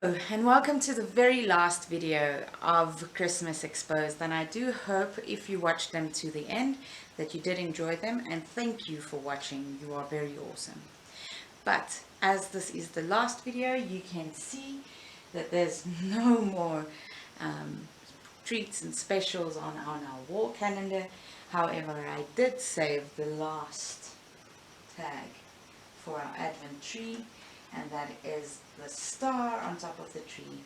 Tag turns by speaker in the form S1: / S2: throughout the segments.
S1: And welcome to the very last video of Christmas Exposed, and I do hope if you watched them to the end that you did enjoy them, and thank you for watching. You are very awesome. But as this is the last video, you can see that there's no more treats and specials on our wall calendar. However, I did save the last tag for our Advent tree, and that is the star on top of the tree,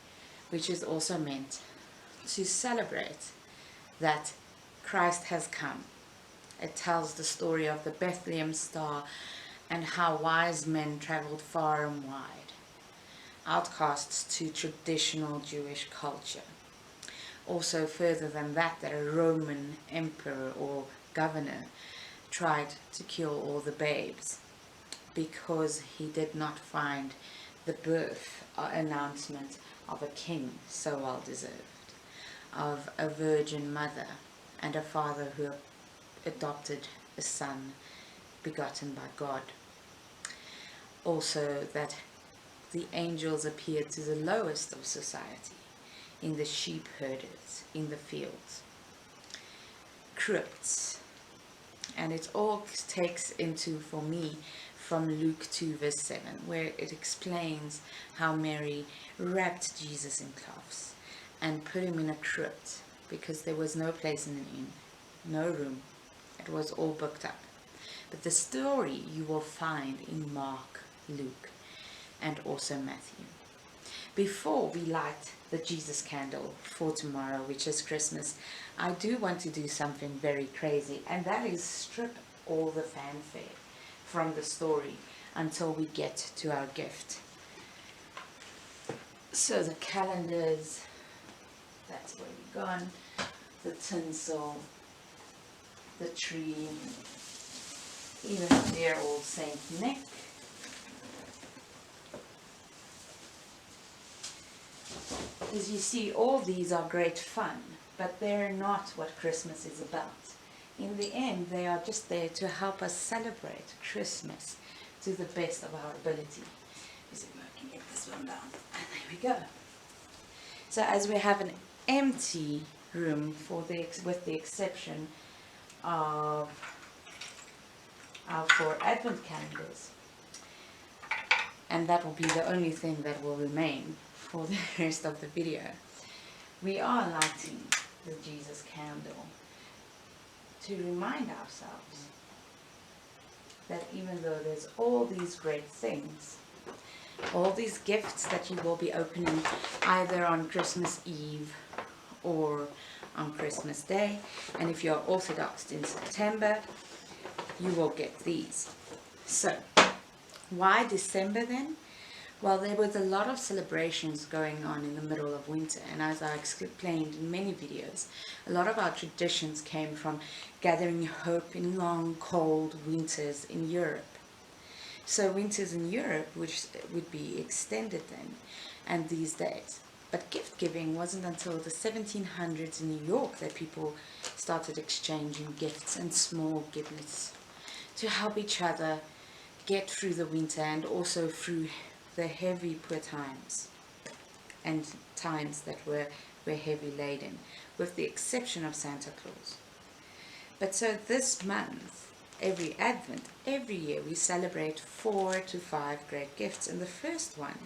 S1: which is also meant to celebrate that Christ has come. It tells the story of the Bethlehem star and how wise men traveled far and wide, outcasts to traditional Jewish culture. Also, further than that, that a Roman emperor or governor tried to kill all the babes because he did not find the birth announcement of a king so well deserved, of a virgin mother and a father who adopted a son begotten by God. Also that the angels appeared to the lowest of society, in the sheep herders, in the fields, crypts, and it all takes into, for me, from Luke 2 verse 7, where it explains how Mary wrapped Jesus in cloths and put him in a crypt because there was no place in an inn, no room. It was all booked up. But the story you will find in Mark, Luke, and also Matthew. Before we light the Jesus candle for tomorrow, which is Christmas, I do want to do something very crazy, and that is strip all the fanfare from the story until we get to our gift. So the calendars, that's where we're gone, the tinsel, the tree, even dear old Saint Nick. As you see, all these are great fun, but they're not what Christmas is about. In the end, they are just there to help us celebrate Christmas to the best of our ability. Is it working? Get this one down. And there we go. So as we have an empty room with the exception of our 4 Advent calendars, and that will be the only thing that will remain for the rest of the video, we are lighting the Jesus candle to remind ourselves that even though there's all these great things, all these gifts that you will be opening either on Christmas Eve or on Christmas Day, and if you're Orthodox in September, you will get these. So, why December then? Well, there was a lot of celebrations going on in the middle of winter, and as I explained in many videos, a lot of our traditions came from gathering hope in long, cold winters in Europe. So winters in Europe which would be extended then, and these days. But gift giving wasn't until the 1700s in New York that people started exchanging gifts and small gifts to help each other get through the winter and also through the heavy poor times and times that were heavy laden, with the exception of Santa Claus. But so this month, every Advent, every year we celebrate 4 to 5 great gifts, and the first one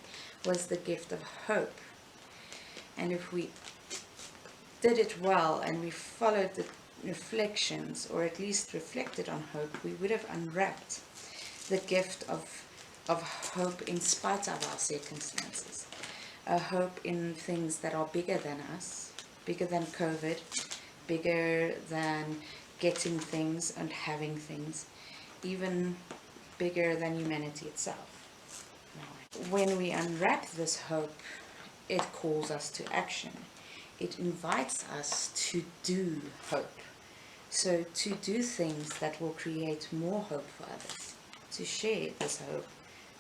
S1: was the gift of hope. And if we did it well and we followed the reflections, or at least reflected on hope, we would have unwrapped the gift of hope in spite of our circumstances, a hope in things that are bigger than us, bigger than COVID, bigger than getting things and having things, even bigger than humanity itself. When we unwrap this hope, it calls us to action. It invites us to do hope. So to do things that will create more hope for others, to share this hope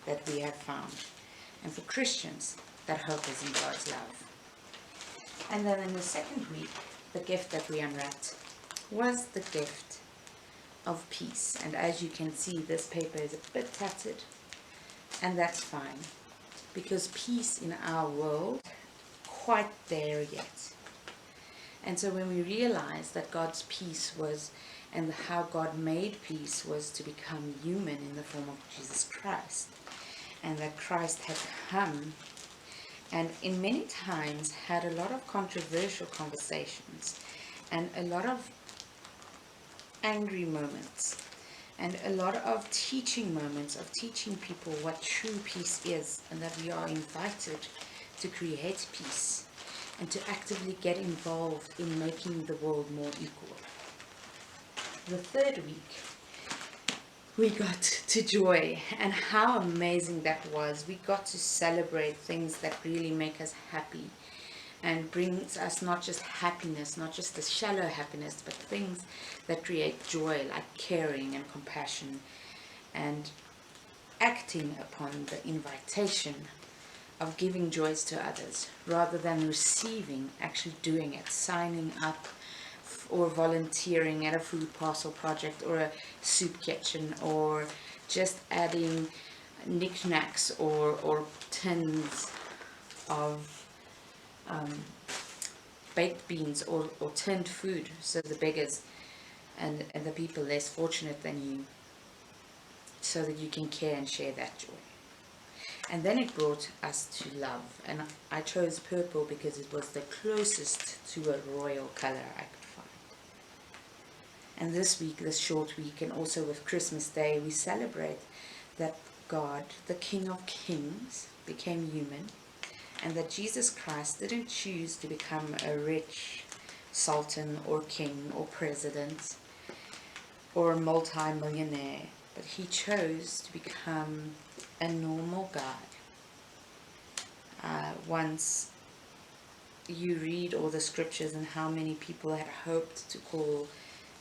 S1: that we have found. And for Christians, that hope is in God's love. And then in the second week, the gift that we unwrapped was the gift of peace. And as you can see, this paper is a bit tattered, and that's fine. because peace in our world quite there yet. And so when we realize that God's peace was, and how God made peace was to become human in the form of Jesus Christ, and that Christ had come and in many times had a lot of controversial conversations and a lot of angry moments and a lot of teaching moments of teaching people what true peace is, and that we are invited to create peace and to actively get involved in making the world more equal. The third week, we got to joy, and how amazing that was. We got to celebrate things that really make us happy and brings us not just happiness, not just the shallow happiness, but things that create joy, like caring and compassion and acting upon the invitation of giving joys to others rather than receiving, actually doing it, signing up or volunteering at a food parcel project or a soup kitchen, or just adding knickknacks or tins of baked beans or tinned food, so the beggars and the people less fortunate than you, so that you can care and share that joy. And then it brought us to love, and I chose purple because it was the closest to a royal color I could find. And this week, this short week, and also with Christmas Day, we celebrate that God, the King of Kings, became human, and that Jesus Christ didn't choose to become a rich sultan or king or president or a multi-millionaire, but he chose to become a normal guy. Once you read all the scriptures and how many people had hoped to call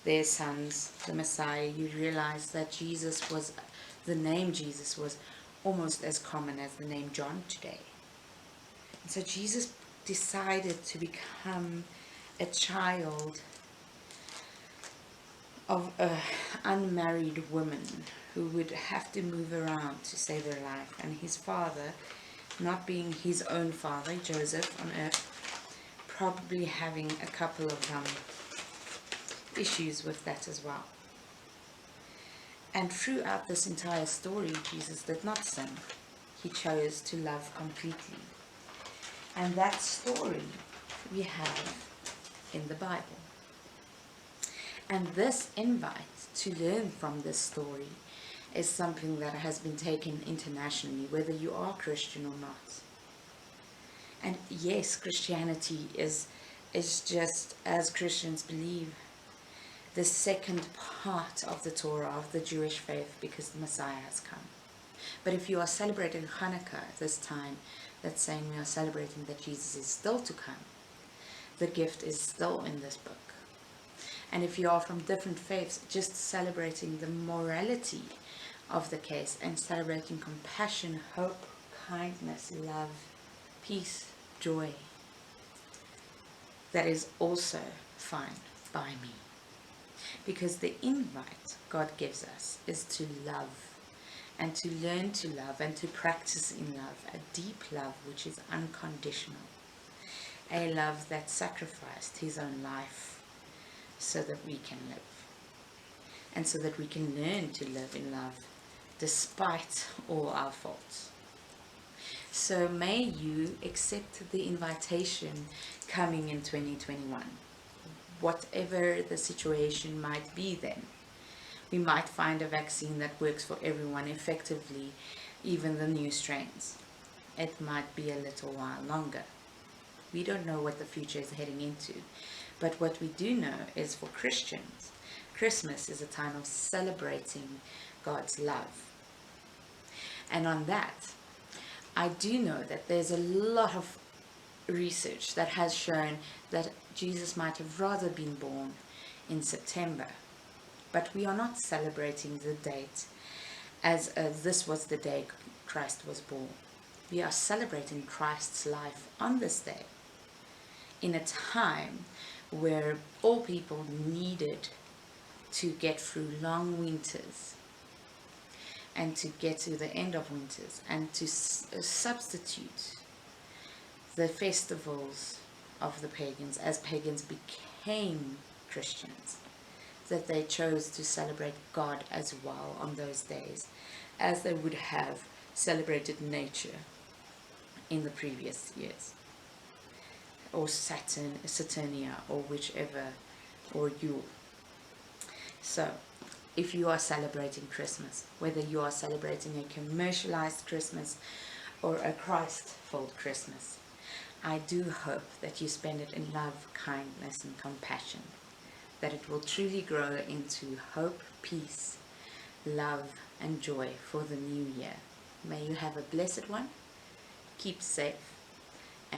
S1: their sons the Messiah, you realize that the name Jesus was almost as common as the name John today. And so Jesus decided to become a child of an unmarried woman who would have to move around to save her life, and his father, not being his own father, Joseph, on earth, probably having a couple of issues with that as well. And throughout this entire story, Jesus did not sin. He chose to love completely. And that story we have in the Bible. And this invite to learn from this story is something that has been taken internationally, whether you are Christian or not. And yes, Christianity is just, as Christians believe, the second part of the Torah, of the Jewish faith, because the Messiah has come. But if you are celebrating Hanukkah this time, that's saying we are celebrating that Jesus is still to come. The gift is still in this book. And if you are from different faiths, just celebrating the morality of the case and celebrating compassion, hope, kindness, love, peace, joy, that is also fine by me. Because the invite God gives us is to love, and to learn to love, and to practice in love, a deep love which is unconditional, a love that sacrificed his own life so that we can live, and so that we can learn to live in love despite all our faults. So may you accept the invitation coming in 2021, whatever the situation might be then. We might find a vaccine that works for everyone effectively, even the new strains. It might be a little while longer. We don't know what the future is heading into, but what we do know is, for Christians, Christmas is a time of celebrating God's love. And on that, I do know that there's a lot of research that has shown that Jesus might have rather been born in September. But we are not celebrating the date as this was the day Christ was born. We are celebrating Christ's life on this day, in a time where all people needed to get through long winters, and to get to the end of winters and to substitute the festivals of the pagans as pagans became Christians, that they chose to celebrate God as well on those days as they would have celebrated nature in the previous years, or Saturnia, or whichever, or Yule. So if you are celebrating Christmas, whether you are celebrating a commercialized Christmas or a Christ-filled Christmas, I do hope that you spend it in love, kindness, and compassion, that it will truly grow into hope, peace, love, and joy for the new year. May you have a blessed one. Keep safe.